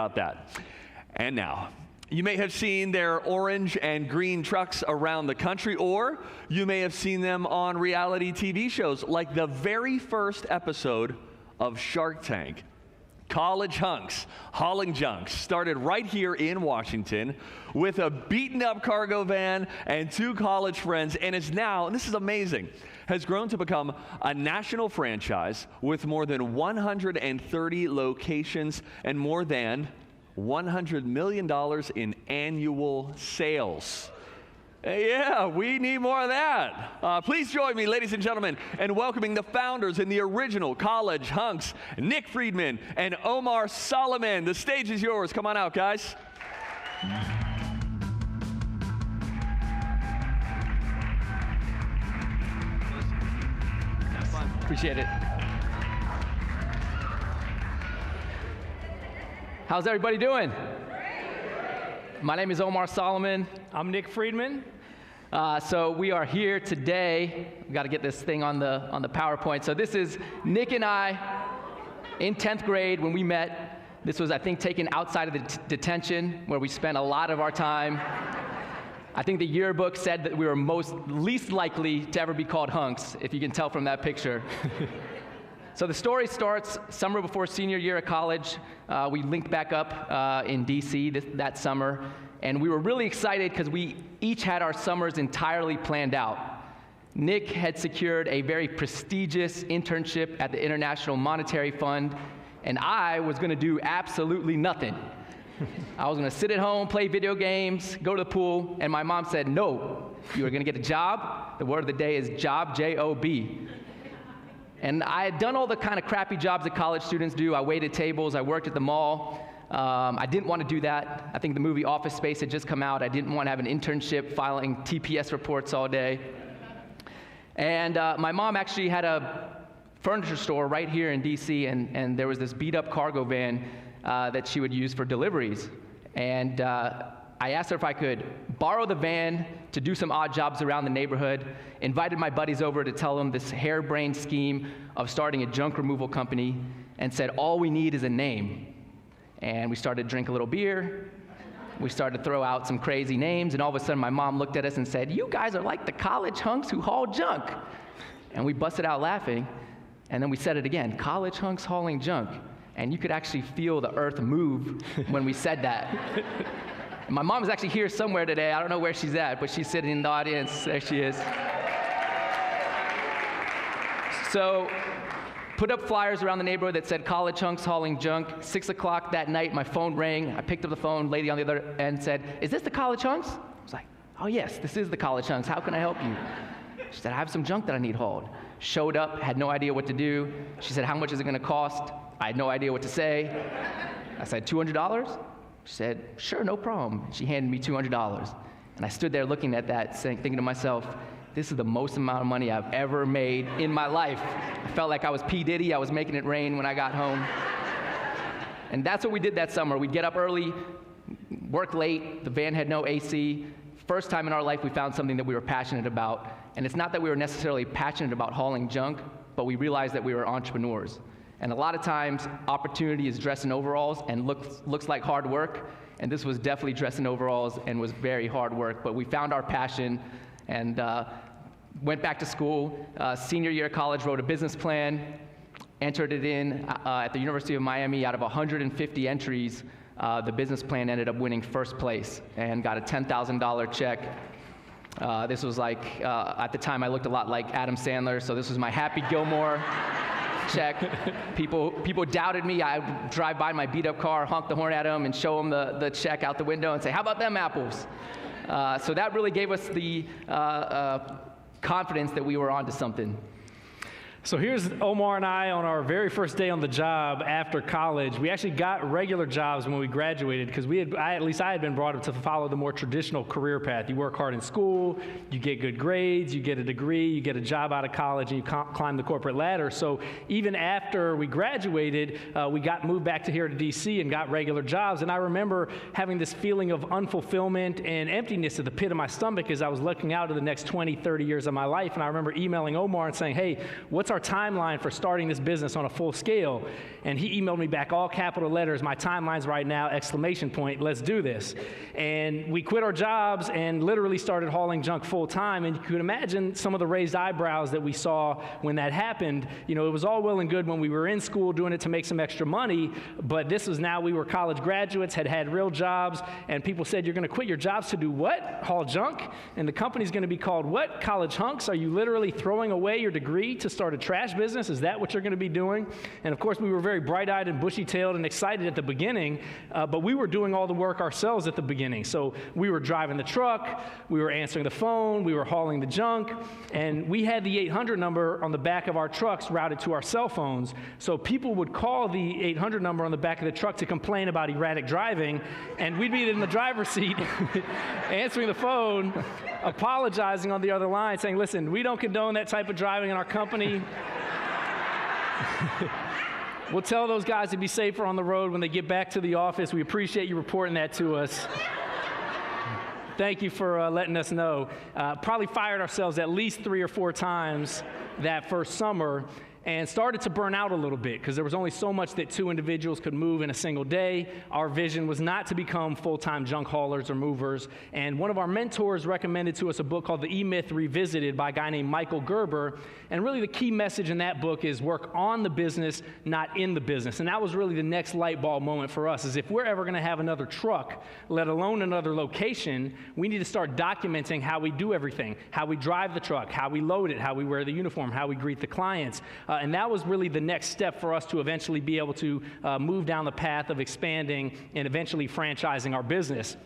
about that. And now, you may have seen their orange and green trucks around the country, or you may have seen them on reality TV shows like the very first episode of Shark Tank. College hunks hauling junk started right here in Washington with a beaten-up cargo van and two college friends, and is now, and this is amazing, has grown to become a national franchise with more than 130 locations and more than $100 million in annual sales. Yeah, we need more of that. Please join me, ladies and gentlemen, in welcoming the founders and the original College Hunks, Nick Friedman and Omar Soliman. The stage is yours. Come on out, guys. Appreciate it. How's everybody doing? My name is Omar Soliman. I'm Nick Friedman. So we are here today. We've got to get this thing on the PowerPoint. So this is Nick and I in 10th grade when we met. This was, I think, taken outside of the detention where we spent a lot of our time. I think the yearbook said that we were least likely to ever be called hunks, if you can tell from that picture. So the story starts summer before senior year at college. We linked back up in DC that summer, and we were really excited because we each had our summers entirely planned out. Nick had secured a very prestigious internship at the International Monetary Fund, and I was going to do absolutely nothing. I was going to sit at home, play video games, go to the pool, and my mom said, no, you are going to get a job. The word of the day is job, J-O-B. And I had done all the kind of crappy jobs that college students do. I waited tables, I worked at the mall. I didn't want to do that. I think the movie Office Space had just come out. I didn't want to have an internship filing TPS reports all day. And my mom actually had a furniture store right here in DC, and there was this beat-up cargo van that she would use for deliveries. And I asked her if I could borrow the van to do some odd jobs around the neighborhood, invited my buddies over to tell them this harebrained scheme of starting a junk removal company, and said, all we need is a name. And we started to drink a little beer. We started to throw out some crazy names, and all of a sudden my mom looked at us and said, you guys are like the college hunks who haul junk. And we busted out laughing, and then we said it again, college hunks hauling junk. And you could actually feel the earth move when we said that. My mom is actually here somewhere today. I don't know where she's at, but she's sitting in the audience. There she is. So, put up flyers around the neighborhood that said college hunks hauling junk. 6 o'clock that night, my phone rang. I picked up the phone. Lady on the other end said, is this the college hunks? I was like, oh yes, this is the college hunks. How can I help you? She said, I have some junk that I need hauled. Showed up, had no idea what to do. She said, how much is it going to cost? I had no idea what to say. I said, $200? She said, sure, no problem. She handed me $200. And I stood there looking at that, thinking to myself, this is the most amount of money I've ever made in my life. I felt like I was P. Diddy. I was making it rain when I got home. And that's what we did that summer. We'd get up early, work late. The van had no AC. First time in our life we found something that we were passionate about. And it's not that we were necessarily passionate about hauling junk, but we realized that we were entrepreneurs. And a lot of times, opportunity is dressed in overalls and looks like hard work. And this was definitely dressed in overalls and was very hard work. But we found our passion and went back to school. Senior year of college, wrote a business plan, entered it in at the University of Miami. Out of 150 entries, the business plan ended up winning first place and got a $10,000 check. This was like, at the time I looked a lot like Adam Sandler, so this was my Happy Gilmore check. People doubted me. I would drive by my beat-up car, honk the horn at them, and show them the check out the window and say, how about them apples? So that really gave us the confidence that we were onto something. So here's Omar and I on our very first day on the job after college. We actually got regular jobs when we graduated because at least I had been brought up to follow the more traditional career path. You work hard in school, you get good grades, you get a degree, you get a job out of college, and you climb the corporate ladder. So even after we graduated, we got moved back to here to DC and got regular jobs. And I remember having this feeling of unfulfillment and emptiness at the pit of my stomach as I was looking out to the next 20, 30 years of my life. And I remember emailing Omar and saying, hey, what's what's our timeline for starting this business on a full scale? And he emailed me back, all capital letters, my timeline's right now, exclamation point, let's do this. And we quit our jobs and literally started hauling junk full time. And you could imagine some of the raised eyebrows that we saw when that happened. You know, it was all well and good when we were in school doing it to make some extra money, but this was now we were college graduates, had real jobs, and people said, you're going to quit your jobs to do what? Haul junk? And the company's going to be called what? College Hunks? Are you literally throwing away your degree to start a trash business? Is that what you're going to be doing? And of course, we were very bright-eyed and bushy-tailed and excited at the beginning, but we were doing all the work ourselves at the beginning. So we were driving the truck, we were answering the phone, we were hauling the junk, and we had the 800 number on the back of our trucks routed to our cell phones. So people would call the 800 number on the back of the truck to complain about erratic driving, and we'd be in the driver's seat answering the phone, apologizing on the other line, saying, listen, we don't condone that type of driving in our company. We'll tell those guys to be safer on the road when they get back to the office. We appreciate you reporting that to us. Thank you for letting us know. Probably fired ourselves at least 3 or 4 times that first summer, and started to burn out a little bit because there was only so much that 2 individuals could move in a single day. Our vision was not to become full-time junk haulers or movers, and one of our mentors recommended to us a book called The E-Myth Revisited by a guy named Michael Gerber, and really the key message in that book is work on the business, not in the business. And that was really the next light bulb moment for us, is if we're ever going to have another truck, let alone another location, we need to start documenting how we do everything, how we drive the truck, how we load it, how we wear the uniform, how we greet the clients. And that was really the next step for us to eventually be able to move down the path of expanding and eventually franchising our business.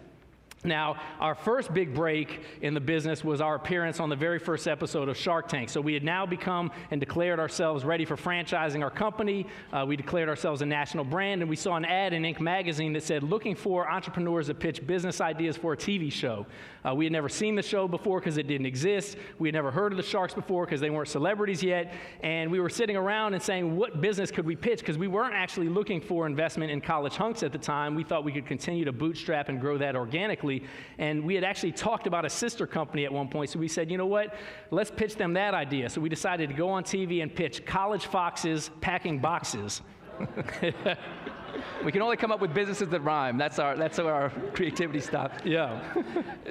Now, our first big break in the business was our appearance on the very first episode of Shark Tank. So we had now become and declared ourselves ready for franchising our company. We declared ourselves a national brand, and we saw an ad in Inc. magazine that said, looking for entrepreneurs that pitch business ideas for a TV show. We had never seen the show before because it didn't exist. We had never heard of the Sharks before because they weren't celebrities yet. And we were sitting around and saying, what business could we pitch? Because we weren't actually looking for investment in College Hunks at the time. We thought we could continue to bootstrap and grow that organically. And we had actually talked about a sister company at one point, so we said, you know what, let's pitch them that idea. So we decided to go on TV and pitch College Foxes Packing Boxes. We can only come up with businesses that rhyme. That's where our creativity stops. Yeah.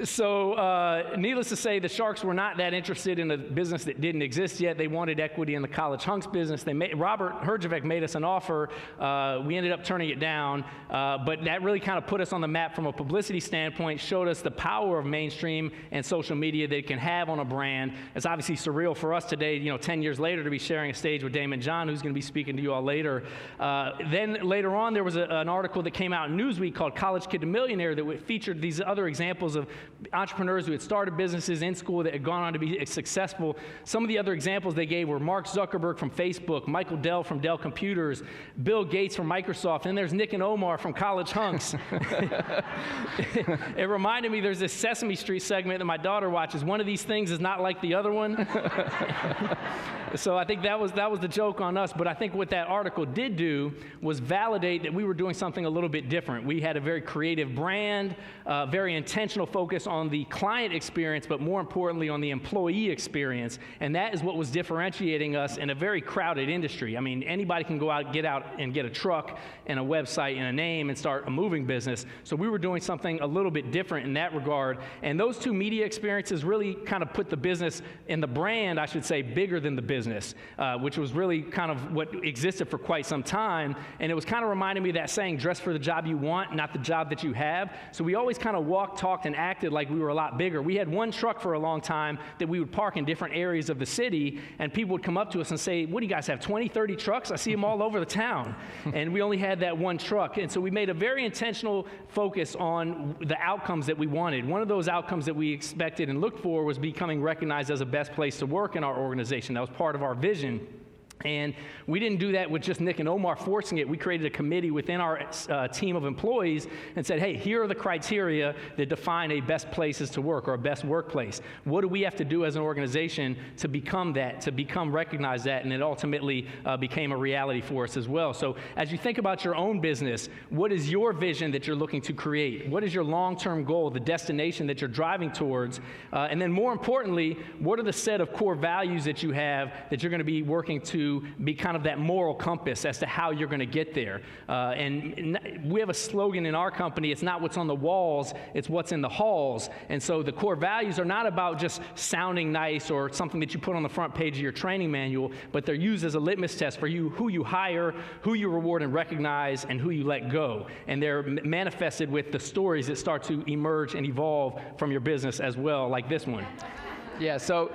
So needless to say, the Sharks were not that interested in a business that didn't exist yet. They wanted equity in the College Hunks business. Robert Herjavec made us an offer. We ended up turning it down, but that really kind of put us on the map from a publicity standpoint, showed us the power of mainstream and social media that it can have on a brand. It's obviously surreal for us today, 10 years later, to be sharing a stage with Damon John, who's going to be speaking to you all later. Then later on, there was an article that came out in Newsweek called College Kid to Millionaire that featured these other examples of entrepreneurs who had started businesses in school that had gone on to be successful. Some of the other examples they gave were Mark Zuckerberg from Facebook, Michael Dell from Dell Computers, Bill Gates from Microsoft, and there's Nick and Omar from College Hunks. It reminded me there's this Sesame Street segment that my daughter watches. One of these things is not like the other one. So I think that was the joke on us, but I think what that article did do was validate that we were doing something a little bit different. We had a very creative brand, very intentional focus on the client experience, but more importantly on the employee experience, and that is what was differentiating us in a very crowded industry. I mean, anybody can get out and get a truck and a website and a name and start a moving business, so we were doing something a little bit different in that regard, and those 2 media experiences really kind of put the business and the brand, I should say, bigger than the business. Which was really kind of what existed for quite some time, and it was kind of reminding me of that saying, dress for the job you want, not the job that you have. So we always kind of walked, talked, and acted like we were a lot bigger. We had one truck for a long time that we would park in different areas of the city, and people would come up to us and say, what do you guys have, 20, 30 trucks? I see them all over the town. And we only had that one truck. And so we made a very intentional focus on the outcomes that we wanted. One of those outcomes that we expected and looked for was becoming recognized as a best place to work in our organization. That was part of our vision. And we didn't do that with just Nick and Omar forcing it. We created a committee within our team of employees and said, hey, here are the criteria that define a best places to work or a best workplace. What do we have to do as an organization to become that, to become recognized that? And it ultimately became a reality for us as well. So as you think about your own business, what is your vision that you're looking to create? What is your long-term goal, the destination that you're driving towards? And then more importantly, what are the set of core values that you have that you're going to be working to be kind of that moral compass as to how you're going to get there. And we have a slogan in our company, it's not what's on the walls, it's what's in the halls. And so the core values are not about just sounding nice or something that you put on the front page of your training manual, but they're used as a litmus test for you, who you hire, who you reward and recognize, and who you let go. And they're manifested with the stories that start to emerge and evolve from your business as well, like this one. Yeah, so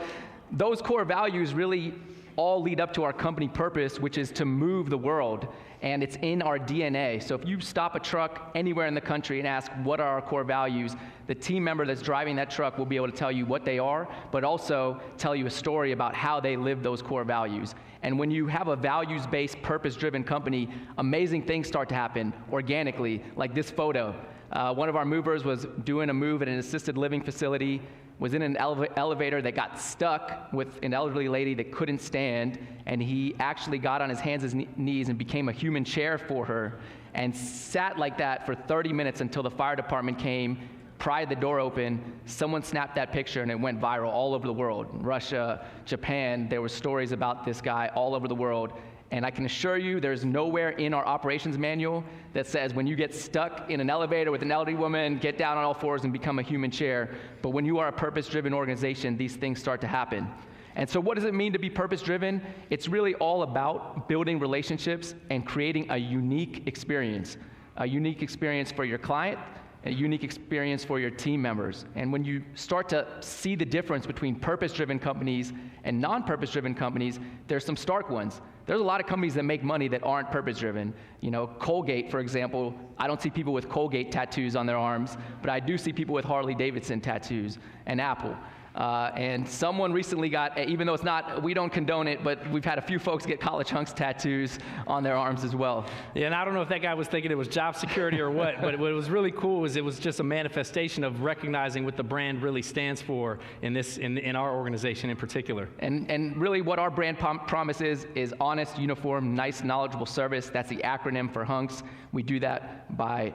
those core values really all lead up to our company purpose, which is to move the world, and it's in our DNA. So if you stop a truck anywhere in the country and ask what are our core values, the team member that's driving that truck will be able to tell you what they are, but also tell you a story about how they live those core values. And when you have a values-based, purpose-driven company, amazing things start to happen organically, like this photo. One of our movers was doing a move at an assisted living facility, was in an elevator that got stuck with an elderly lady that couldn't stand, and he actually got on his hands and knees and became a human chair for her and sat like that for 30 minutes until the fire department came, pried the door open. Someone snapped that picture and it went viral all over the world. Russia, Japan, there were stories about this guy all over the world. And I can assure you there's nowhere in our operations manual that says when you get stuck in an elevator with an elderly woman, get down on all fours and become a human chair. But when you are a purpose-driven organization, these things start to happen. And so what does it mean to be purpose-driven? It's really all about building relationships and creating a unique experience for your client, a unique experience for your team members. And when you start to see the difference between purpose-driven companies and non-purpose-driven companies, there's some stark ones. There's a lot of companies that make money that aren't purpose-driven. You know, Colgate, for example, I don't see people with Colgate tattoos on their arms, but I do see people with Harley-Davidson tattoos, and Apple. And someone recently got, even though it's not, we don't condone it, but we've had a few folks get college Hunks tattoos on their arms as well. Yeah, and I don't know if that guy was thinking it was job security or what, but what was really cool was it was just a manifestation of recognizing what the brand really stands for in our organization in particular. And really what our brand promise is honest, uniform, nice, knowledgeable service. That's the acronym for Hunks. We do that by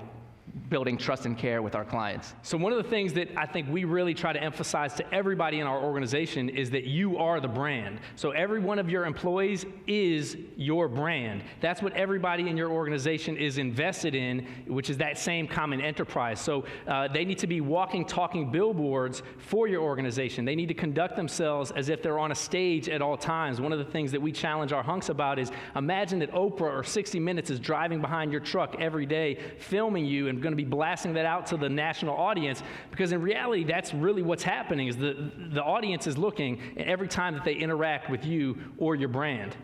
building trust and care with our clients. So one of the things that I think we really try to emphasize to everybody in our organization is that you are the brand. So every one of your employees is your brand. That's what everybody in your organization is invested in, which is that same common enterprise. So they need to be walking, talking billboards for your organization. They need to conduct themselves as if they're on a stage at all times. One of the things that we challenge our Hunks about is imagine that Oprah or 60 Minutes is driving behind your truck every day, filming you and going to be blasting that out to the national audience, because in reality that's really what's happening is the audience is looking every time that they interact with you or your brand.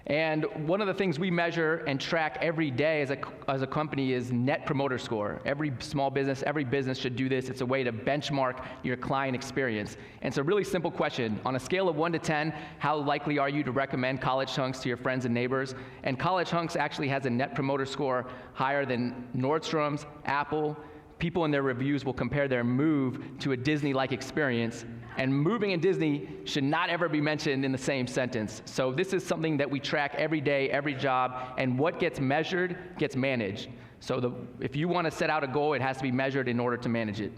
And one of the things we measure and track every day as a company is Net Promoter Score. Every small business, every business should do this. It's a way to benchmark your client experience. And it's a really simple question. On a scale of 1 to 10, how likely are you to recommend College Hunks to your friends and neighbors? And College Hunks actually has a Net Promoter Score higher than Nordstrom's, Apple. People in their reviews will compare their move to a Disney-like experience, and moving in Disney should not ever be mentioned in the same sentence. So this is something that we track every day, every job, and what gets measured gets managed. So if you want to set out a goal, it has to be measured in order to manage it.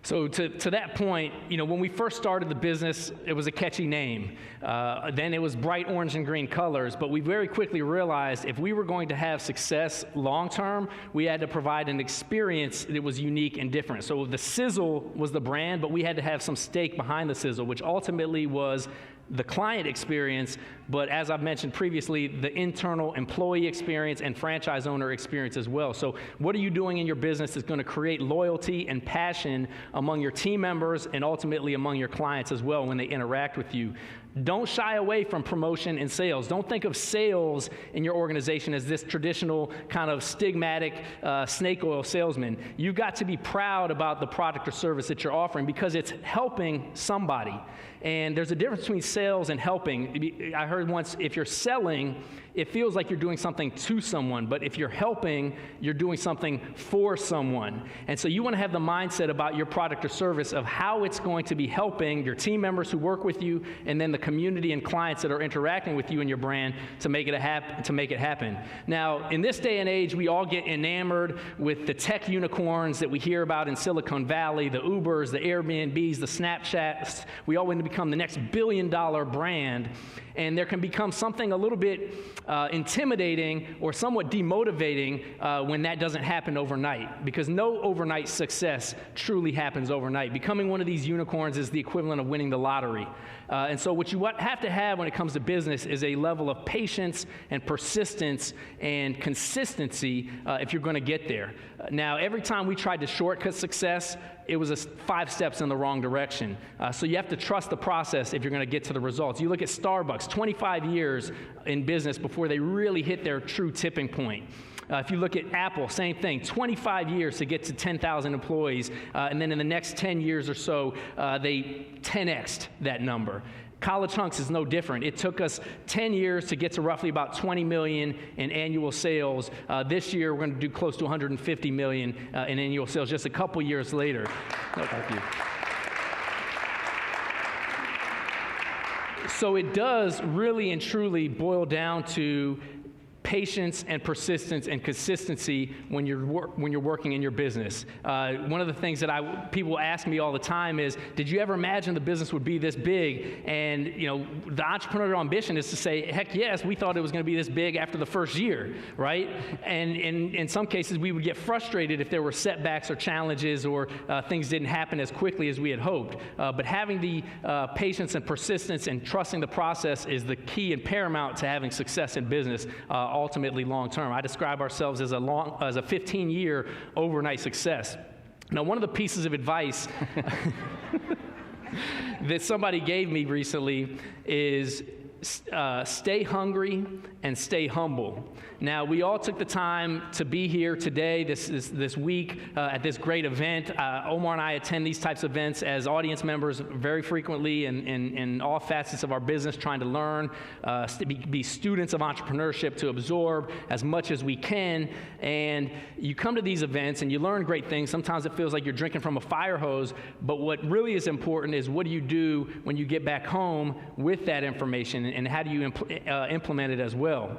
So to that point, you know, when we first started the business, it was a catchy name. Then it was bright orange and green colors, but we very quickly realized if we were going to have success long term, we had to provide an experience that was unique and different. So the sizzle was the brand, but we had to have some stake behind the sizzle, which ultimately was the client experience, but as I've mentioned previously, the internal employee experience and franchise owner experience as well. So what are you doing in your business that's going to create loyalty and passion among your team members and ultimately among your clients as well when they interact with you? Don't shy away from promotion and sales. Don't think of sales in your organization as this traditional kind of stigmatic snake oil salesman. You've got to be proud about the product or service that you're offering because it's helping somebody. And there's a difference between sales and helping. I heard once, if you're selling, it feels like you're doing something to someone, but if you're helping, you're doing something for someone. And so you want to have the mindset about your product or service of how it's going to be helping your team members who work with you, and then the community and clients that are interacting with you and your brand to make it happen. Now, in this day and age, we all get enamored with the tech unicorns that we hear about in Silicon Valley, the Ubers, the Airbnbs, the Snapchats. We all want to become the next billion-dollar brand. And there can become something a little bit intimidating or somewhat demotivating when that doesn't happen overnight, because no overnight success truly happens overnight. Becoming one of these unicorns is the equivalent of winning the lottery. And so what you have to have when it comes to business is a level of patience and persistence and consistency if you're going to get there. Now, every time we tried to shortcut success, it was 5 steps in the wrong direction. So you have to trust the process if you're going to get to the results. You look at Starbucks, 25 years in business before they really hit their true tipping point. If you look at Apple, same thing, 25 years to get to 10,000 employees, and then in the next 10 years or so, they 10x'd that number. College Hunks is no different. It took us 10 years to get to roughly about 20 million in annual sales. This year, we're going to do close to 150 million in annual sales just a couple years later. Oh, thank you. So it does really and truly boil down to patience and persistence and consistency when you're working in your business. One of the things that people ask me all the time is, did you ever imagine the business would be this big? And the entrepreneurial ambition is to say, heck yes, we thought it was going to be this big after the first year, right? And in some cases, we would get frustrated if there were setbacks or challenges or things didn't happen as quickly as we had hoped. But having the patience and persistence and trusting the process is the key and paramount to having success in business. Ultimately long-term. I describe ourselves as a 15-year overnight success. Now, one of the pieces of advice that somebody gave me recently is stay hungry and stay humble. Now, we all took the time to be here today, this week, at this great event. Omar and I attend these types of events as audience members very frequently in all facets of our business, trying to learn, be students of entrepreneurship, to absorb as much as we can. And you come to these events and you learn great things. Sometimes it feels like you're drinking from a fire hose, but what really is important is, what do you do when you get back home with that information, and how do you implement it as well?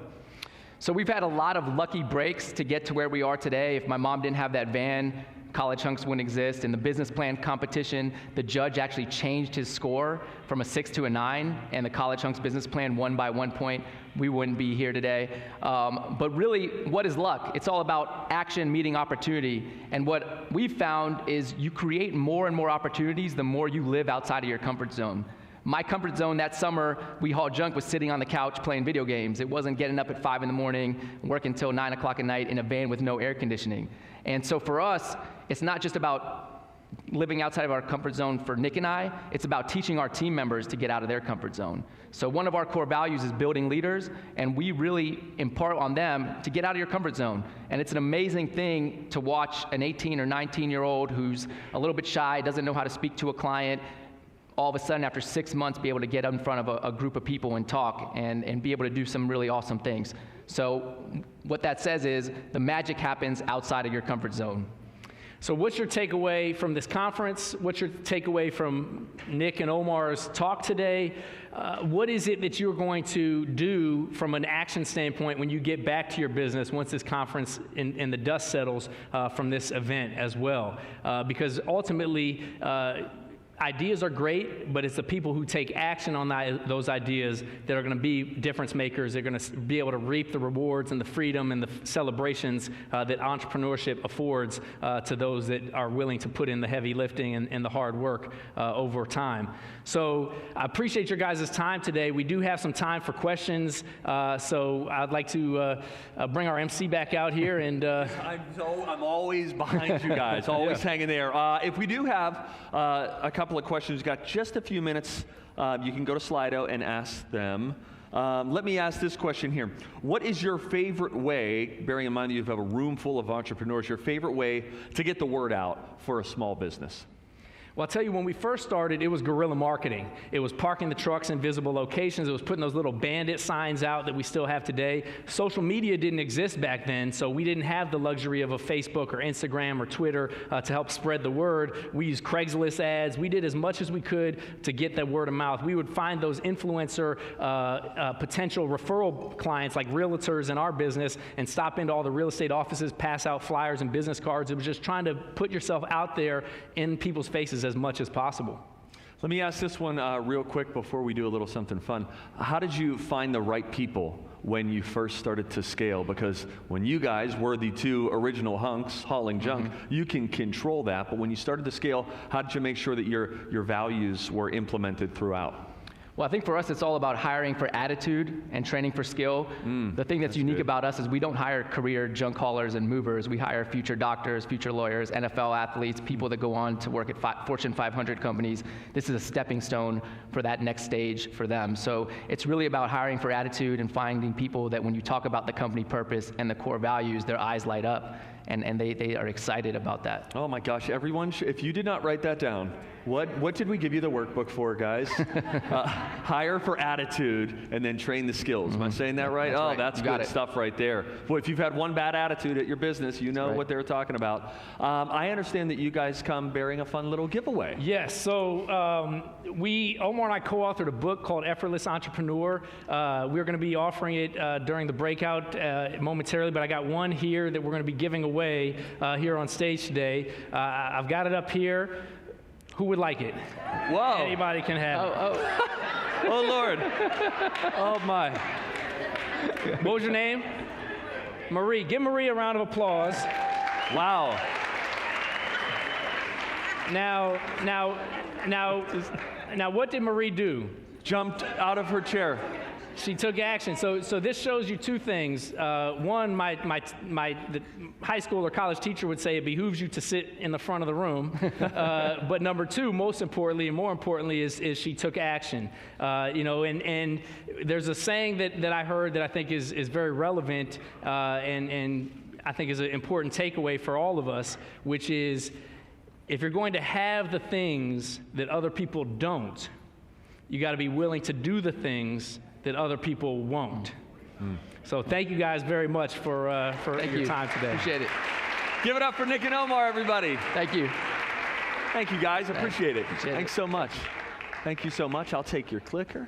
So we've had a lot of lucky breaks to get to where we are today. If my mom didn't have that van, College Hunks wouldn't exist. In the business plan competition, the judge actually changed his score from a 6 to a 9, and the College Hunks business plan won by 1 point. We wouldn't be here today. But really, what is luck? It's all about action meeting opportunity. And what we've found is you create more and more opportunities the more you live outside of your comfort zone. My comfort zone that summer, we hauled junk, was sitting on the couch playing video games. It wasn't getting up at 5 in the morning, working until 9 o'clock at night in a van with no air conditioning. And so for us, it's not just about living outside of our comfort zone for Nick and I, it's about teaching our team members to get out of their comfort zone. So one of our core values is building leaders, and we really impart on them to get out of your comfort zone. And it's an amazing thing to watch an 18 or 19-year-old who's a little bit shy, doesn't know how to speak to a client, all of a sudden, after 6 months, be able to get in front of a group of people and talk and be able to do some really awesome things. So what that says is the magic happens outside of your comfort zone. So what's your takeaway from this conference? What's your takeaway from Nick and Omar's talk today? What is it that you're going to do from an action standpoint when you get back to your business once this conference and the dust settles from this event as well? Because ultimately, ideas are great, but it's the people who take action on those ideas that are going to be difference makers. They're going to be able to reap the rewards and the freedom and the celebrations that entrepreneurship affords to those that are willing to put in the heavy lifting and the hard work over time. So I appreciate your guys' time today. We do have some time for questions, so I'd like to bring our MC back out here. And I'm always behind you guys, always hanging there. If we do have a couple couple of questions. We've got just a few minutes. You can go to Slido and ask them. Let me ask this question here. What is your favorite way, bearing in mind that you have a room full of entrepreneurs, your favorite way to get the word out for a small business? Well, I'll tell you, when we first started, it was guerrilla marketing. It was parking the trucks in visible locations. It was putting those little bandit signs out that we still have today. Social media didn't exist back then, so we didn't have the luxury of a Facebook or Instagram or Twitter to help spread the word. We used Craigslist ads. We did as much as we could to get that word of mouth. We would find those influencer potential referral clients like realtors in our business and stop into all the real estate offices, pass out flyers and business cards. It was just trying to put yourself out there in people's faces as much as possible. Let me ask this one real quick before we do a little something fun. How did you find the right people when you first started to scale? Because when you guys were the two original hunks hauling junk, you can control that. But when you started to scale, how did you make sure that your values were implemented throughout? Well, I think for us, it's all about hiring for attitude and training for skill. The thing that's unique about us is we don't hire career junk haulers and movers. We hire future doctors, future lawyers, NFL athletes, people that go on to work at Fortune 500 companies. This is a stepping stone for that next stage for them. So it's really about hiring for attitude and finding people that when you talk about the company purpose and the core values, their eyes light up and they are excited about that. Oh my gosh, everyone, if you did not write that down, what did we give you the workbook for, guys? Hire for attitude and then train the skills. Am I saying that right? That's right. That's good stuff right there. Boy, if you've had one bad attitude at your business, you know what they're talking about. I understand that you guys come bearing a fun little giveaway. Yes, so Omar and I co-authored a book called Effortless Entrepreneur. We're going to be offering it during the breakout momentarily, but I got one here that we're going to be giving away here on stage today. I've got it up here. Who would like it? Whoa. Anybody can have it. Oh, Lord. Oh, my. What was your name? Marie. Give Marie a round of applause. Wow. Now, what did Marie do? Jumped out of her chair. She took action. So this shows you two things. One, the high school or college teacher would say it behooves you to sit in the front of the room. But number two, most importantly and more importantly, is she took action. And there's a saying that I heard that I think is very relevant and I think is an important takeaway for all of us, which is if you're going to have the things that other people don't, you got to be willing to do the things that other people won't. So thank you guys very much for your time today. Appreciate it. Give it up for Nick and Omar, everybody. Thank you. Thank you, guys. Appreciate it. Appreciate it. Thanks so much. Thank you so much. I'll take your clicker.